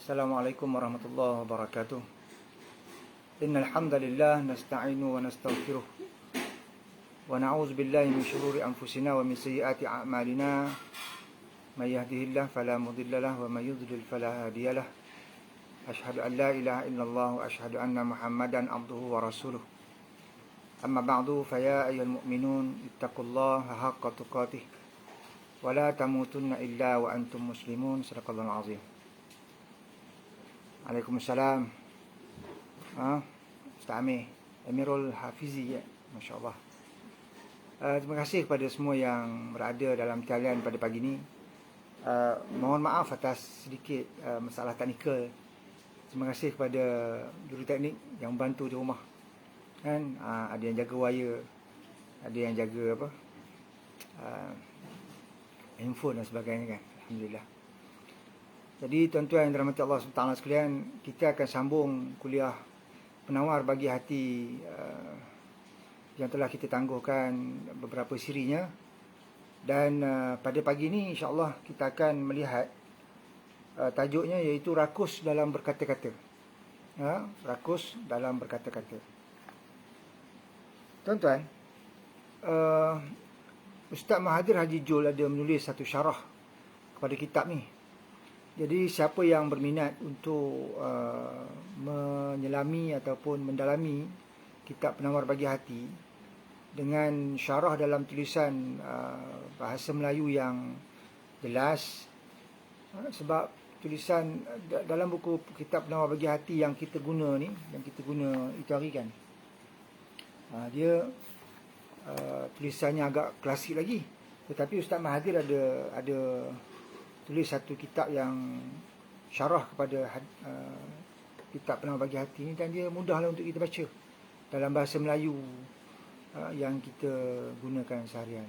Assalamualaikum warahmatullahi wabarakatuh. Innal hamdalillah nasta'inu wa nastaghfiruh wa na'udzu billahi min shururi anfusina wa min sayyiati a'malina. May yahdihillahu fala mudilla lahu wa may yudlil fala hadiya lahu. Asyhadu an la ilaha illallah wa asyhadu anna Muhammadan abduhu wa rasuluh. Amma ba'du fa ya ayyuhal mu'minun ittaqullaha haqqa tuqatih wa la tamutunna illa wa antum muslimun. Shadaqallahul azim. Waalaikumsalam. Ustaz Amir, Amirul Hafizi ya, masya-Allah. Terima kasih kepada semua yang berada dalam talian pada pagi ini. Mohon maaf atas sedikit masalah teknikal. Terima kasih kepada juru teknik yang bantu di rumah. Kan ada yang jaga wire, ada yang jaga handphone dan sebagainya kan. Alhamdulillah. Jadi tuan-tuan yang dirahmati Allah SWT sekalian, kita akan sambung kuliah penawar bagi hati yang telah kita tangguhkan beberapa serinya. Dan pada pagi ini insya-Allah kita akan melihat tajuknya iaitu rakus dalam berkata-kata. Rakus dalam berkata-kata. Tuan-tuan, Ustaz Mahathir Haji Jul ada menulis satu syarah kepada kitab ni. Jadi siapa yang berminat untuk menyelami ataupun mendalami kitab Penawar Bagi Hati dengan syarah dalam tulisan bahasa Melayu yang jelas, sebab tulisan dalam buku kitab Penawar Bagi Hati yang kita guna ni, yang kita guna itu hari kan, dia tulisannya agak klasik lagi, tetapi Ustaz Mahathir ada tulis satu kitab yang syarah kepada kitab Penawar Bagi Hati ni, dan dia mudahlah untuk kita baca dalam bahasa Melayu yang kita gunakan seharian.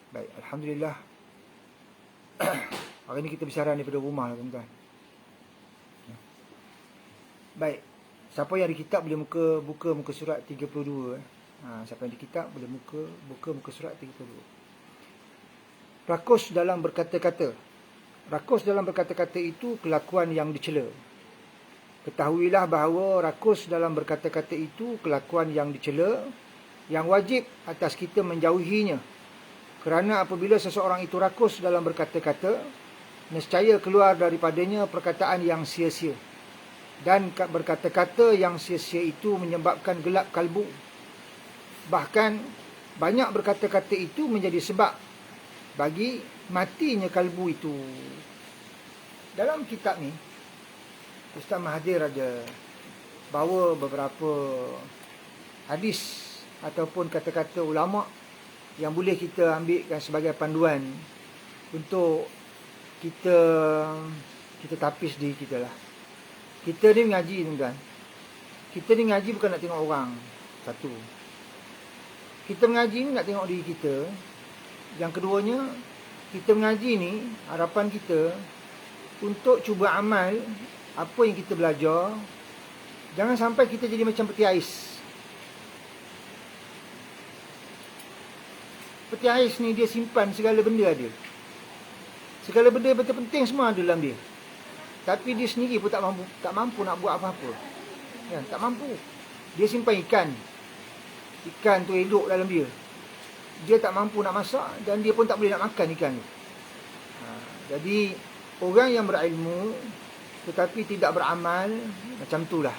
Baik, alhamdulillah. Hari ni kita bersiaran daripada rumah lah tuan-tuan. Baik, siapa yang ada kitab boleh buka muka surat 32. Siapa yang ada kitab boleh buka muka surat 32. Rakus dalam berkata-kata. Rakus dalam berkata-kata itu kelakuan yang dicela. Ketahuilah bahawa rakus dalam berkata-kata itu kelakuan yang dicela, yang wajib atas kita menjauhinya. Kerana apabila seseorang itu rakus dalam berkata-kata, nescaya keluar daripadanya perkataan yang sia-sia. Dan berkata-kata yang sia-sia itu menyebabkan gelap kalbu. Bahkan banyak berkata-kata itu menjadi sebab bagi matinya kalbu itu. Dalam kitab ni Ustaz Mahathir ada bawa beberapa hadis ataupun kata-kata ulama yang boleh kita ambilkan sebagai panduan untuk kita tapis diri kita lah. Kita ni mengaji tuan-tuan. Kita ni mengaji bukan nak tengok orang. Satu, kita mengaji ni nak tengok diri kita. Yang keduanya, kita mengaji ni, harapan kita untuk cuba amal apa yang kita belajar. Jangan sampai kita jadi macam peti ais. Peti ais ni dia simpan segala benda ada. Segala benda betul penting semua ada dalam dia. Tapi dia sendiri pun tak mampu nak buat apa-apa. Ya, tak mampu. Dia simpan ikan. Ikan tu hidup dalam dia. Dia tak mampu nak masak dan dia pun tak boleh nak makan ikan tu. Jadi orang yang berilmu tetapi tidak beramal, macam itulah.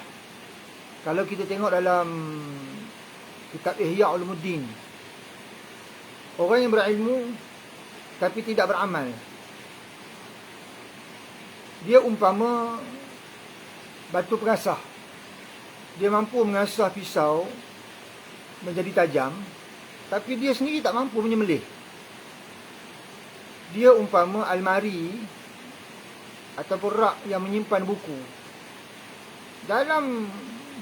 Kalau kita tengok dalam kitab Ihya Ulumuddin, orang yang berilmu tapi tidak beramal, dia umpama batu pengasah. Dia mampu mengasah pisau menjadi tajam, tapi dia sendiri tak mampu menyembelih. Dia umpama almari ataupun rak yang menyimpan buku. Dalam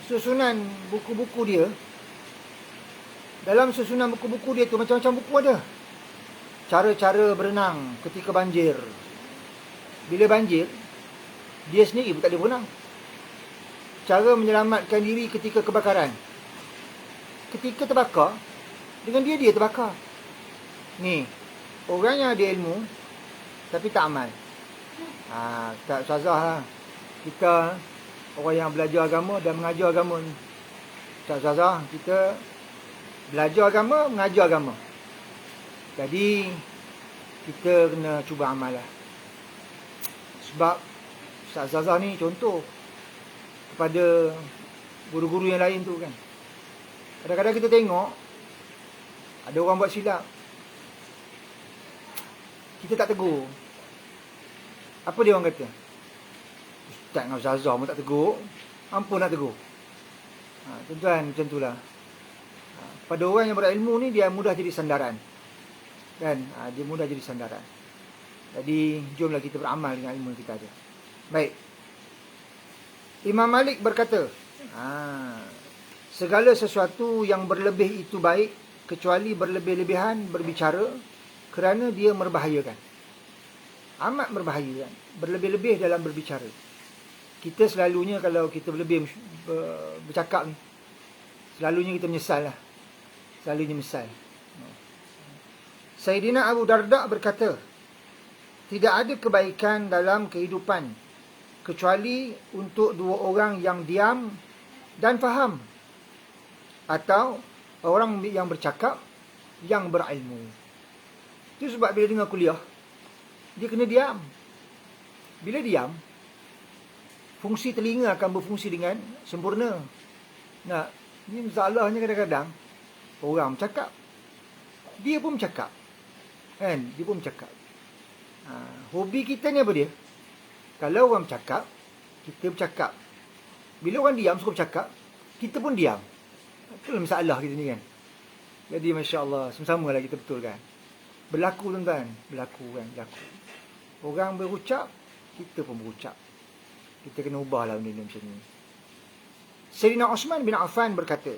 susunan buku-buku dia, tu macam-macam buku ada. Cara-cara berenang ketika banjir. Bila banjir, dia sendiri pun tak boleh berenang. Cara menyelamatkan diri ketika kebakaran. Ketika terbakar, dengan dia terbakar. Ni, orang yang ada ilmu tapi tak amal. Tak ustazah lah. Kita orang yang belajar agama dan mengajar agama ni. Tak ustazah, kita belajar agama, mengajar agama. Jadi kita kena cuba amal lah. Sebab Ustaz Zazah ni contoh kepada guru-guru yang lain tu kan. Kadang-kadang kita tengok ada orang buat silap, kita tak tegur. Apa dia orang kata? Ustaz dengan Ustaz Zazah pun tak tegur, apa nak tegur? Tuan-tuan, macam itulah. Pada orang yang berilmu ni, dia mudah jadi sandaran. Kan? Dia mudah jadi sandaran. Jadi, jomlah kita beramal dengan ilmu kita ada. Baik. Imam Malik berkata, segala sesuatu yang berlebih itu baik, kecuali berlebih-lebihan berbicara, kerana dia merbahayakan. Amat merbahayakan. Berlebih-lebih dalam berbicara. Kita selalunya kalau kita berlebih bercakap ni, selalunya kita menyesal lah. Selalunya menyesal. Sayyidina Abu Darda berkata, tidak ada kebaikan dalam kehidupan kecuali untuk dua orang yang diam dan faham, atau orang yang bercakap yang berilmu. Itu sebab bila dengar kuliah, dia kena diam. Bila diam, fungsi telinga akan berfungsi dengan sempurna. Nah, ini masalahnya kadang-kadang orang bercakap, dia pun bercakap. Kan? Dia pun bercakap. Hobi kita ni apa dia? Kalau orang bercakap, kita bercakap. Bila orang diam, suka bercakap, kita pun diam. Itulah masalah kita ni kan. Jadi Masya Allah, sama-sama lah kita betulkan. Berlaku tuan-tuan. Berlaku kan, berlaku. Orang berucap, kita pun berucap. Kita kena ubahlah benda-benda macam ni. Sayyidina Osman bin Affan berkata,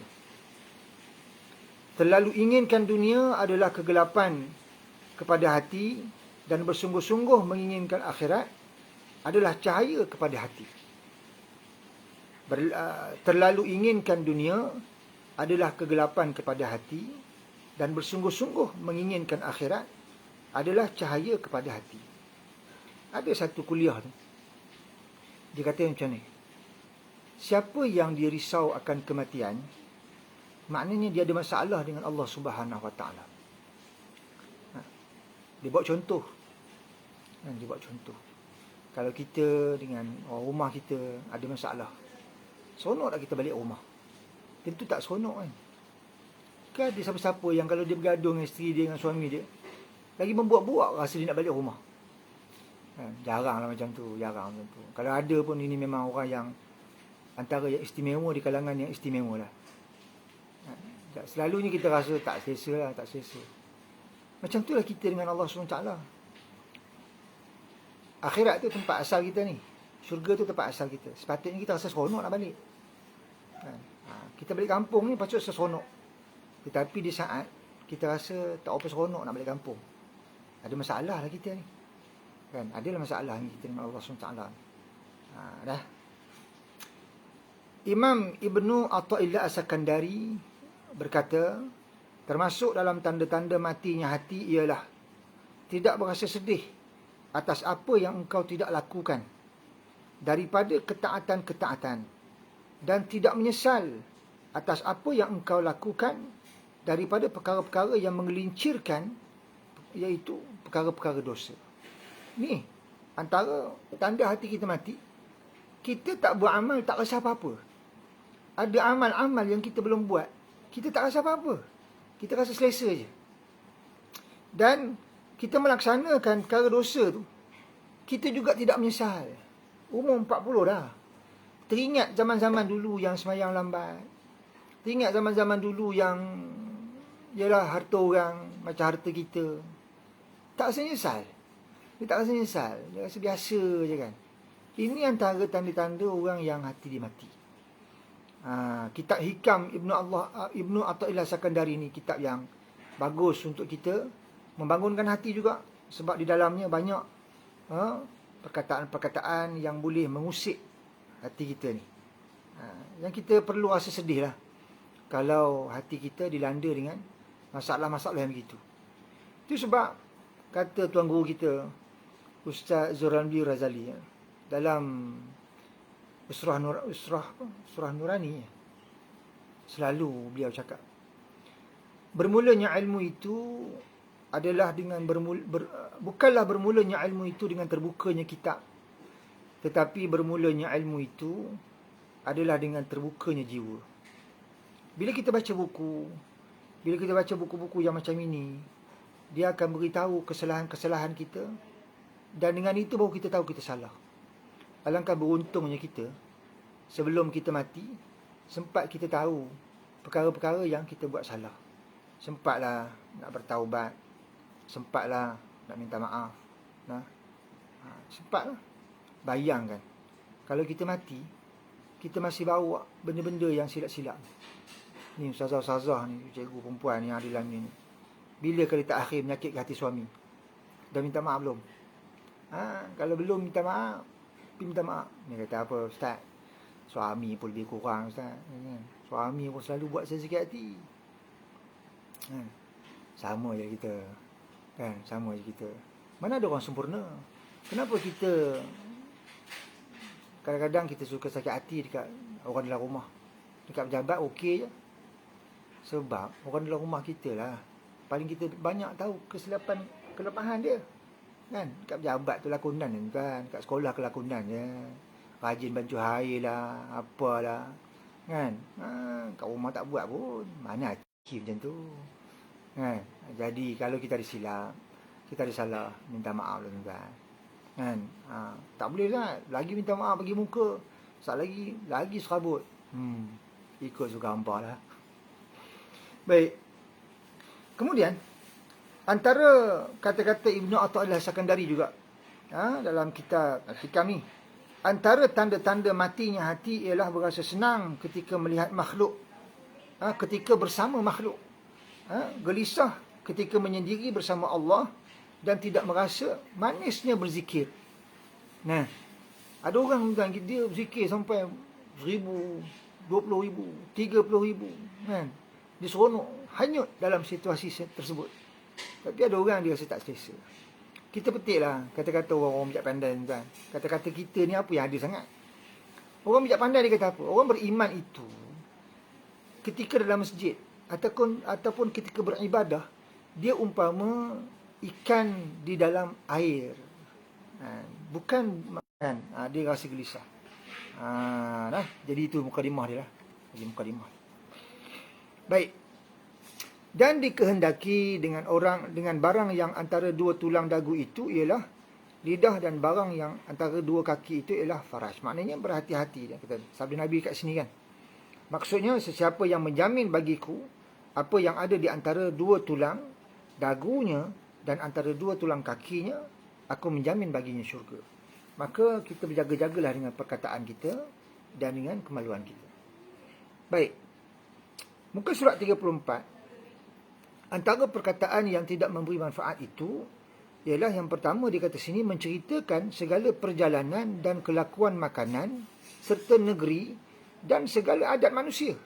terlalu inginkan dunia adalah kegelapan kepada hati, dan bersungguh-sungguh menginginkan akhirat adalah cahaya kepada hati. Terlalu inginkan dunia adalah kegelapan kepada hati, dan bersungguh-sungguh menginginkan akhirat adalah cahaya kepada hati. Ada satu kuliah tu, dia kata macam ni, siapa yang dia risau akan kematian, maknanya dia ada masalah dengan Allah Subhanahu Wa Taala. Dia buat contoh. Dia buat contoh. Kalau kita dengan orang rumah kita ada masalah, seronok tak kita balik rumah? Tentu tak seronok kan. Kan ada siapa-siapa yang kalau dia bergaduh dengan isteri dia, dengan suami dia, lagi membuat-buat rasa dia nak balik rumah. Jarang lah macam tu. Jarang macam tu. Kalau ada pun, ini memang orang yang antara yang istimewa di kalangan yang istimewa lah. Selalunya kita rasa tak selesa lah, tak selesa. Macam itulah kita dengan Allah SWT. Akhirat tu tempat asal kita ni. Syurga tu tempat asal kita. Sepatutnya kita rasa seronok nak balik. Kita balik kampung ni patut rasa seronok. Tetapi di saat kita rasa tak apa seronok nak balik kampung, ada masalah lah kita ni. Kan? Adalah masalah ni kita dengan Allah SWT. Dah. Imam Ibnu Athaillah As-Sakandari berkata, termasuk dalam tanda-tanda matinya hati ialah tidak berasa sedih atas apa yang engkau tidak lakukan daripada ketaatan-ketaatan, dan tidak menyesal atas apa yang engkau lakukan daripada perkara-perkara yang menggelincirkan, iaitu perkara-perkara dosa. Ni antara tanda hati kita mati. Kita tak buat amal, tak rasa apa-apa. Ada amal-amal yang kita belum buat, kita tak rasa apa-apa. Kita rasa selesa je. Dan kita melaksanakan perkara dosa tu, kita juga tidak menyesal. Umur 40 dah. Teringat zaman-zaman dulu yang semayang lambat. Teringat zaman-zaman dulu yang ialah harta orang macam harta kita. Tak rasa nyesal. Dia tak rasa nyesal. Dia rasa biasa je kan. Ini antara tanda-tanda orang yang hati dia mati. Kitab Hikam Ibnu Athaillah Sakandari ni kitab yang bagus untuk kita membangunkan hati juga. Sebab di dalamnya banyak perkataan-perkataan yang boleh mengusik hati kita ni. Yang kita perlu rasa sedih lah kalau hati kita dilanda dengan masalah-masalah yang begitu. Itu sebab kata tuan guru kita, Ustaz Zuramli Razali ya, dalam Usrah Nurani ya, selalu beliau cakap, bermulanya ilmu itu adalah dengan bukanlah bermulanya ilmu itu dengan terbukanya kitab, tetapi bermulanya ilmu itu adalah dengan terbukanya jiwa. Bila kita baca buku-buku yang macam ini, dia akan beritahu kesalahan-kesalahan kita, dan dengan itu baru kita tahu kita salah. Alangkah beruntungnya kita, sebelum kita mati, sempat kita tahu perkara-perkara yang kita buat salah. Sempatlah nak bertaubat, sempatlah nak minta maaf. Sempatlah. Bayangkan, kalau kita mati, kita masih bawa benda-benda yang silap-silap. Ni ustazah-ustazah ni, cikgu perempuan yang ada dalam ni. Bila kali tak akhir menyakitkan hati suami? Dah minta maaf belum? Kalau belum minta maaf, pergi minta maaf. Dia kata, apa ustaz? Suami pun lebih kurang ustaz. Suami pun selalu buat saya sakit hati. Sama je kita. Kan, sama je kita. Mana ada orang sempurna? Kenapa kita kadang-kadang kita suka sakit hati dekat orang dalam rumah? Dekat pejabat okey je. Sebab orang dalam rumah kita lah paling kita banyak tahu kelemahan dia. Kan, kat pejabat tu lakonan kan, kat sekolah kelakonan je. Rajin bancuh air lah, apalah. Kan? Kat rumah tak buat pun. Mana hati macam tu. Kan? Jadi kalau kita ada silap, kita ada salah, minta maaf lah tuan. Kan? Tak boleh lah lagi minta maaf bagi muka. Lagi serabut. Ikut suka hampa lah. Baik. Kemudian antara kata-kata Ibnu Athaillah Sakandari juga dalam kitab Al-Hikam ni, antara tanda-tanda matinya hati ialah berasa senang ketika melihat makhluk, ketika bersama makhluk, gelisah ketika menyendiri bersama Allah, dan tidak merasa manisnya berzikir. Nah, ada orang dia berzikir sampai 1,000, 20,000, 30,000, kan? Dia seronok, hanyut dalam situasi tersebut. Tapi ada orang dia rasa tak selesa. Kita petiklah kata-kata orang bijak pandai kan. Kata-kata kita ni apa yang ada sangat. Orang bijak pandai dia kata apa? Orang beriman itu ketika dalam masjid ataupun ketika beribadah, dia umpama ikan di dalam air. Bukan makan. Dia rasa gelisah. Jadi itu mukadimah dia lah. Jadi mukadimah. Baik. Dan dikehendaki dengan barang yang antara dua tulang dagu itu ialah lidah, dan barang yang antara dua kaki itu ialah faraj. Maknanya berhati-hati. Sabda Nabi kat sini kan. Maksudnya, sesiapa yang menjamin bagiku apa yang ada di antara dua tulang dagunya dan antara dua tulang kakinya, aku menjamin baginya syurga. Maka kita berjaga-jagalah dengan perkataan kita dan dengan kemaluan kita. Baik. Muka surat 34. Antara perkataan yang tidak memberi manfaat itu ialah yang pertama, dia kata sini, menceritakan segala perjalanan dan kelakuan makanan serta negeri dan segala adat manusia.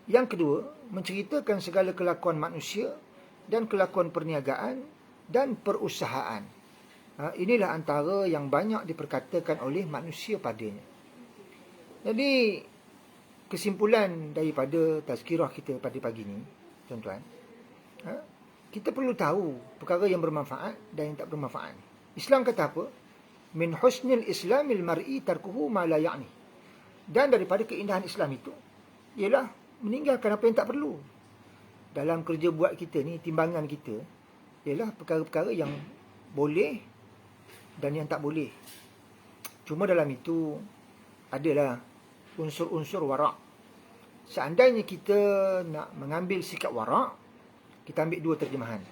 Yang kedua, menceritakan segala kelakuan manusia dan kelakuan perniagaan dan perusahaan. Inilah antara yang banyak diperkatakan oleh manusia padanya. Jadi, kesimpulan daripada tazkirah kita pada pagi ini, tuan-tuan, kita perlu tahu perkara yang bermanfaat dan yang tak bermanfaat. Islam kata apa? Min husnil islamil mar'i tarkuhu ma la ya'ni. Dan daripada keindahan Islam itu ialah meninggalkan apa yang tak perlu. Dalam kerja buat kita ni, timbangan kita ialah perkara-perkara yang boleh dan yang tak boleh. Cuma dalam itu adalah unsur-unsur warak. Seandainya kita nak mengambil sikap warak, kita ambil dua terjemahan.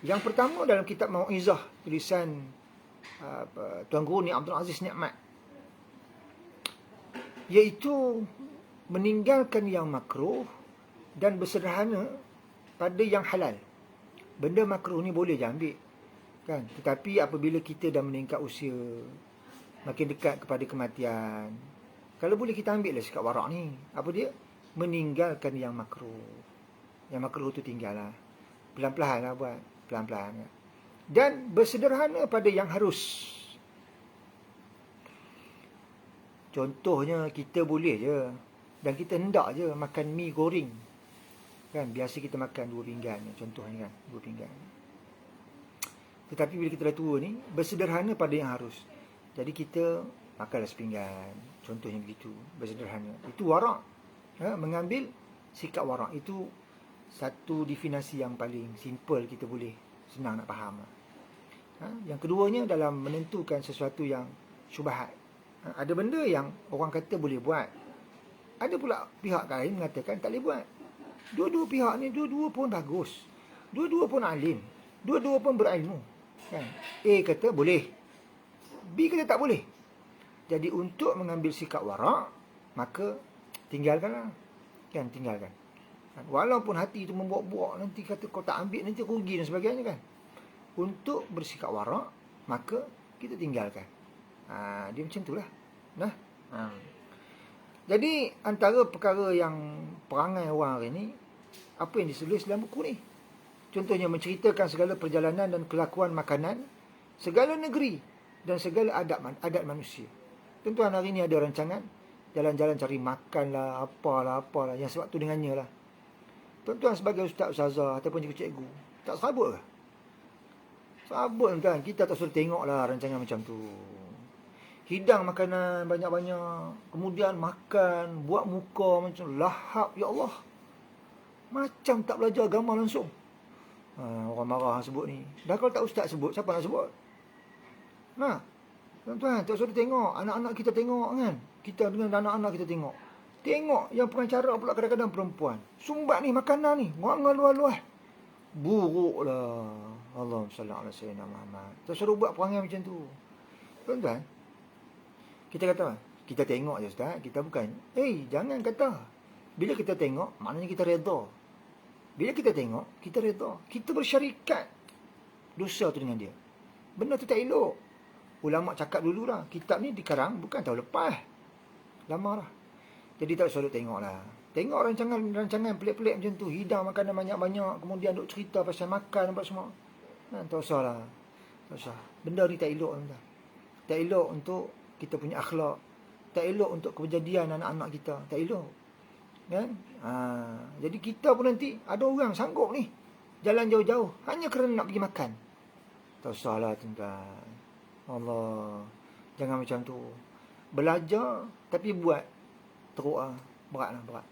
Yang pertama dalam kitab Mau'izah, tulisan Tuan Guru ni Abdul Aziz Ni'mat, iaitu meninggalkan yang makruh dan bersederhana pada yang halal. Benda makruh ni boleh je ambil, kan? Tetapi apabila kita dah meningkat usia, makin dekat kepada kematian, kalau boleh kita ambil lah sikap warak ni. Apa dia? Meninggalkan yang makruh. Yang makruh tu tinggal lah. Pelan-pelan lah buat. Pelan-pelan. dan bersederhana pada yang harus. Contohnya, kita boleh je dan kita hendak je makan mi goreng. Kan biasa kita makan 2 pinggan contohnya kan, 2 pinggan. Tetapi bila kita dah tua ni, bersederhana pada yang harus. Jadi kita makanlah sepinggan. Contohnya begitu, bersederhana. Itu warak. Mengambil sikap warak. Itu satu definisi yang paling simple, kita boleh senang nak faham. Yang keduanya dalam menentukan sesuatu yang syubhat. Ada benda yang orang kata boleh buat. Ada pula pihak lain mengatakan tak boleh buat. Dua-dua pihak ni, dua-dua pun bagus. Dua-dua pun alim. Dua-dua pun berilmu. Kan? A kata boleh, B kata tak boleh. Jadi untuk mengambil sikap warak, maka tinggalkanlah. Kan, tinggalkan. Walaupun hati itu membuak-buak, nanti kata kau tak ambil, nanti rugi dan sebagainya kan. Untuk bersikap warak, maka kita tinggalkan. Dia macam itulah. Nah. Jadi antara perkara yang perangai orang hari ni, apa yang ditulis dalam buku ni? Contohnya menceritakan segala perjalanan dan kelakuan makanan segala negeri dan segala adat manusia. Tuan-tuan, hari ni ada rancangan jalan-jalan cari makan lah, apalah yang sebab tu dengannya lah. Tuan-tuan sebagai ustaz, ustazah ataupun cikgu, tak serabut ke? Serabut kan? Kita tak suruh tengok lah rancangan macam tu. Hidang makanan banyak-banyak, kemudian makan, buat muka macam lahap, ya Allah. Macam tak belajar agama langsung. Orang marah sebut ni. Dah kalau tak ustaz sebut, siapa nak sebut? Nah, tuan-tuan, tak suruh tengok. Anak-anak kita tengok kan. Kita dengan anak-anak kita tengok. Tengok yang pengacara pula kadang-kadang perempuan. Sumbat ni makanan ni. Ngah luar-luar. Buruklah. Allahumma salli ala sayyidina Muhammad. Tak suruh buat perangai macam tu. Tuan-tuan, kita kata, kita tengok je ustaz. Kita bukan, jangan kata. Bila kita tengok, maknanya kita redha. Bila kita tengok, kita redha. Kita bersyarikat dosa tu dengan dia. Benda tu tak elok. Ulama cakap dulu dah. Kitab ni dikarang bukan tahun lepas. Lama dah. Jadi tak selalu tengok lah. Tengok rancangan pelik-pelik macam tu. Hidang makanan banyak-banyak. Kemudian duk cerita pasal makan apa semua. Tak usah lah. Tak usah. Benda ni tak elok. Tak elok untuk kita punya akhlak. Tak elok untuk kejadian anak-anak kita. Tak elok. Kan? Jadi kita pun nanti ada orang sanggup ni jalan jauh-jauh hanya kerana nak pergi makan. Tak usah lah tuan-tuan. Allah, jangan macam tu. Belajar tapi buat teruk lah. Berat.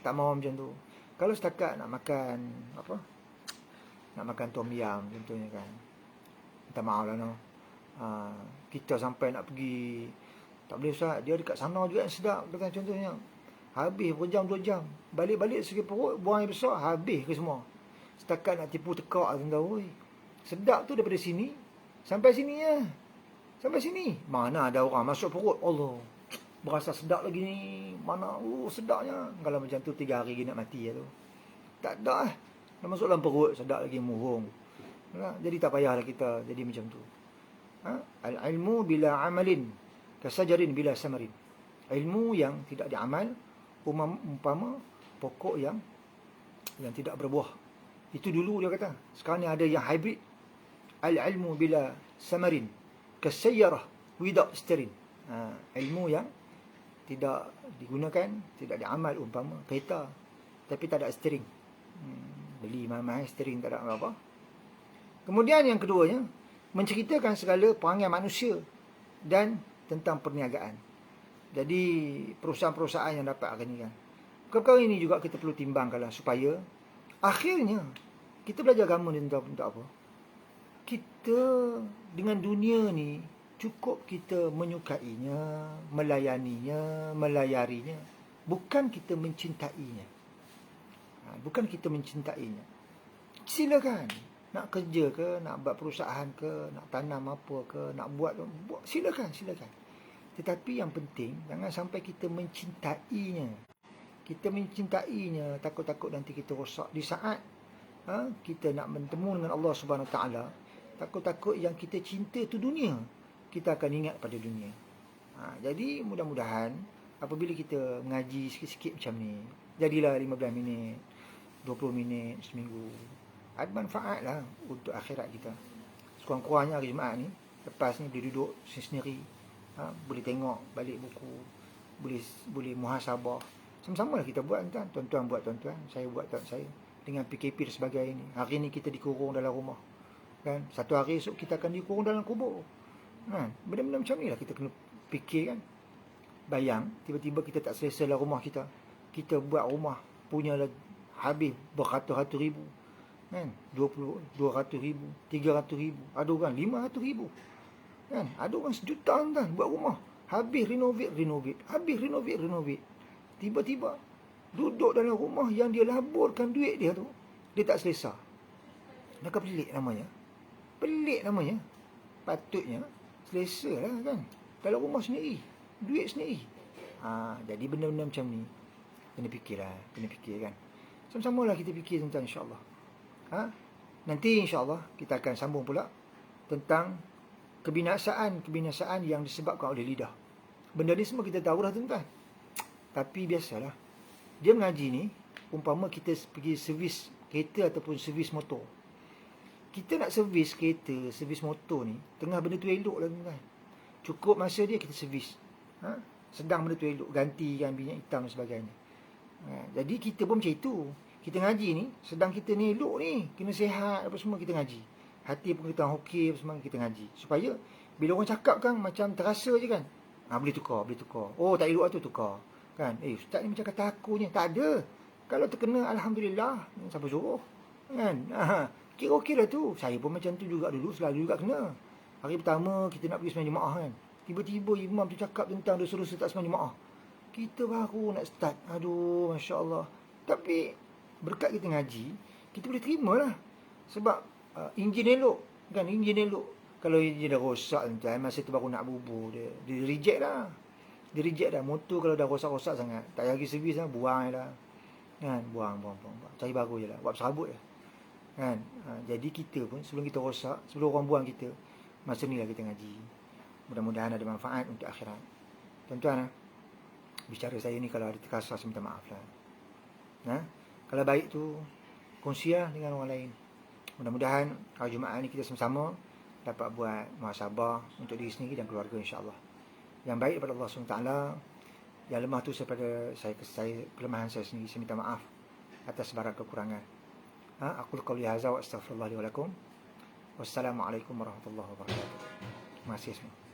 Tak mahu macam tu. Kalau setakat nak makan nak makan tom yum contohnya kan, minta maaf lah no. Kita sampai nak pergi, tak boleh ustaz, dia dekat sana juga yang sedap kan, contohnya habis berjam 2 jam, balik-balik segi perut buang air besar, habis ke semua. Setakat nak tipu tekak tuan-tuan. Sedap tu daripada sini sampai sini ya. Sampai sini. Mana ada orang masuk perut, Allah, berasa sedap lagi ni. Mana, sedapnya. Kalau macam tu 3 hari lagi nak mati ya tu. Tak ada lah. Dah masuk dalam perut, sedap lagi murung. Jadi tak payahlah kita jadi macam tu. Al-ilmu bila amalin kasajarin bila samarin. Ilmu yang tidak diamal umpama pokok yang tidak berbuah. Itu dulu dia kata. Sekarang ni ada yang hybrid. Al-ilmu bila samarin kasayyarah without steering. Ilmu yang tidak digunakan, tidak diamal umpama kereta tapi tak ada steering. Beli mahal-mahal steering tak ada apa-apa. Kemudian yang keduanya, menceritakan segala perangai manusia dan tentang perniagaan. Jadi perusahaan-perusahaan yang dapat hari ni kan. Perkara ini juga kita perlu timbangkanlah supaya akhirnya kita belajar agama ni untuk apa? Kita dengan dunia ni cukup kita menyukainya, melayaninya, melayarinya. Bukan kita mencintainya. Bukan kita mencintainya. Silakan. Nak kerja ke, nak buat perusahaan ke, nak tanam apa ke, nak buat silakan. Tetapi yang penting, jangan sampai kita mencintainya. Kita mencintainya, takut-takut nanti kita rosak. Di saat kita nak bertemu dengan Allah Subhanahu Wa Taala, takut-takut yang kita cinta tu dunia, kita akan ingat pada dunia. Jadi mudah-mudahan apabila kita ngaji sikit-sikit macam ni, jadilah 15 minit, 20 minit seminggu, ada manfaat lah untuk akhirat kita. sekurang-kurangnya hari Jumaat ni, lepas ni boleh duduk sendiri, boleh tengok balik buku, boleh muhasabah. Sama-sama lah kita buat, tuan-tuan buat tuan-tuan, saya buat saya. Dengan PKP dan sebagainya. Hari ni kita dikurung dalam rumah. Kan? Satu hari esok kita akan dikurung dalam kubur. Kan? Benda-benda macam ni lah kita kena fikir kan. Bayang, tiba-tiba kita tak selesa dalam rumah kita. Kita buat rumah, punya habis beratus-ratus ribu. Kan? 200 ribu, 300 ribu, ada orang 500 ribu. Kan? Ada orang sejutaan kan buat rumah. Habis renovate. Habis renovate. Tiba-tiba duduk dalam rumah yang dia laburkan duit dia tu, dia tak selesa. Maka pelik namanya. Patutnya selesa lah kan. Dalam rumah sendiri, duit sendiri. Jadi benda-benda macam ni kena fikir kan. Sama-sama lah kita fikir tentang insya-Allah. Nanti insya-Allah kita akan sambung pula tentang kebinasaan yang disebabkan oleh lidah. Benda ni semua kita tahu dah tuan-tuan. Tapi biasalah, dia mengaji ni, umpama kita pergi servis kereta ataupun servis motor. Kita nak servis kereta, servis motor ni, tengah benda tu elok lah tuan-tuan. Cukup masa dia kita servis. Sedang benda tu elok, gantikan minyak hitam dan sebagainya. Jadi kita pun macam itu. Kita ngaji ni, sedang kita ni elok ni, kena sihat apa semua kita ngaji. Hati pun kita okey apa semua kita ngaji. Supaya bila orang cakap kan macam terasa je kan. Boleh tukar. Oh tak elok tu tukar. Kan? Ustaz ni macam kata aku ni. Tak ada. Kalau terkena alhamdulillah, siapa suruh? Kan? Kira-kira tu. Saya pun macam tu juga dulu, selalu juga kena. Hari pertama kita nak pergi sembahyang jemaah kan. Tiba-tiba imam tu cakap tentang dosa-dosa tak sembahyang jemaah. Kita baru nak start. Aduh, masya-Allah. Tapi berkat kita ngaji, kita boleh terima lah. Sebab enjin elok. Kan? Enjin elok. Kalau enjin dah rosak tuan, masa tu baru nak bubur dia reject dah. Dia reject dah. Motor kalau dah rosak-rosak sangat, tak lagi servis dah, buang dah. Kan? Buang. Cari baru je lah. Buat serabut je. Kan? Jadi kita pun sebelum kita rosak, sebelum orang buang kita, masa ni lah kita ngaji. Mudah-mudahan ada manfaat untuk akhirat. Tuan-tuan, bicara saya ni kalau ada terkasar, saya minta maaf lah. Kalau baik tu, kongsilah dengan orang lain. Mudah-mudahan hari Jumaat ni kita sama-sama dapat buat muhasabah untuk diri sendiri dan keluarga insya-Allah. Yang baik daripada Allah SWT. Yang lemah tu saya kelemahan saya sendiri. Saya minta maaf atas sebarang kekurangan. Aku qauli hadza wa astaghfirullah li wa lakum. Wassalamualaikum warahmatullahi wabarakatuh. Terima kasih semua.